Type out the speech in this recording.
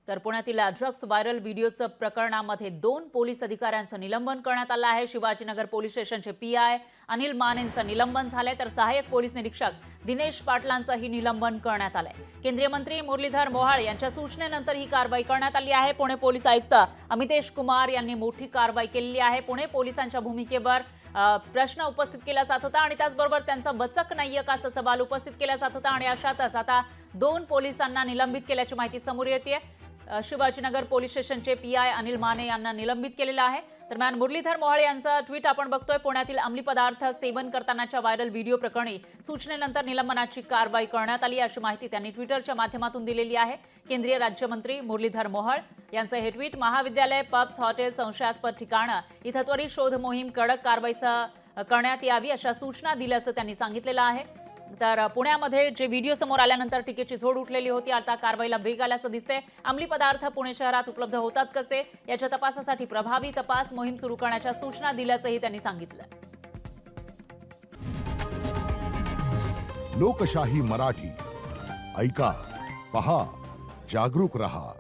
तर पुण्यातील drugs viral व्हिडिओच्या प्रकरणामध्ये 2 पोलीस अधिकाऱ्यांचं निलंबन करण्यात आलं आहे। शिवाजीनगर पोलीस स्टेशनचे पीआय अनिल मानेंचं निलंबन झालंय, तर सहाय्यक पोलीस निरीक्षक दिनेश पाटलांचंही निलंबन करण्यात आलंय। केंद्रीय मंत्री मुरलीधर मोहोळ यांच्या सूचनेनंतर ही कारवाई करण्यात आली आहे। पुणे पोलीस आयुक्त अमितेश कुमार यांनी मोठी कारवाई केली आहे। पुणे पोलिसांच्या भूमिकेवर प्रश्न उपस्थित केला जात होता आणि त्याचबरोबर त्यांचा वचक नाहीये का असा सवाल उपस्थित केला जात होता आणि अशातच आता 2 पोलिसांना निलंबित केल्याची माहिती समोर येते। शिवाजीनगर पोलीस स्टेशनचे पीआय अनिल माने यांना निलंबित केलेलं आहे। दरम्यान मुरलीधर मोहोळ यांचा ट्विट आपण बघतोय। पुण्यातील अंमली पदार्थ सेवन करतानाच्या व्हायरल व्हिडिओ प्रकरणी सूचनेनंतर निलंबनाची कारवाई करण्यात आली अशी माहिती त्यांनी ट्विटरच्या माध्यमातून दिलेली आहे। केंद्रीय राज्यमंत्री मुरलीधर मोहोळ यांचं हे ट्विट महाविद्यालय, पब्स, हॉटेल, संशयास्पद ठिकाणं इथं त्वरित शोध मोहीम कडक कारवाईसह करण्यात यावी अशा सूचना दिल्याचं त्यांनी सांगितलेलं आहे। तर पुण्यामध्ये जे व्हिडिओ समोर आल्यानंतर टीकेची झोड उठलेली होती, आता कारवाईला वेग आल्याचं दिसतंय। अंमली पदार्थ पुणे शहरात उपलब्ध होतात कसे याच्या तपासासाठी प्रभावी तपास मोहीम सुरू करण्याच्या सूचना दिल्याचंही त्यांनी सांगितलं। लोकशाही मराठी ऐका, पहा, जागरूक रहा।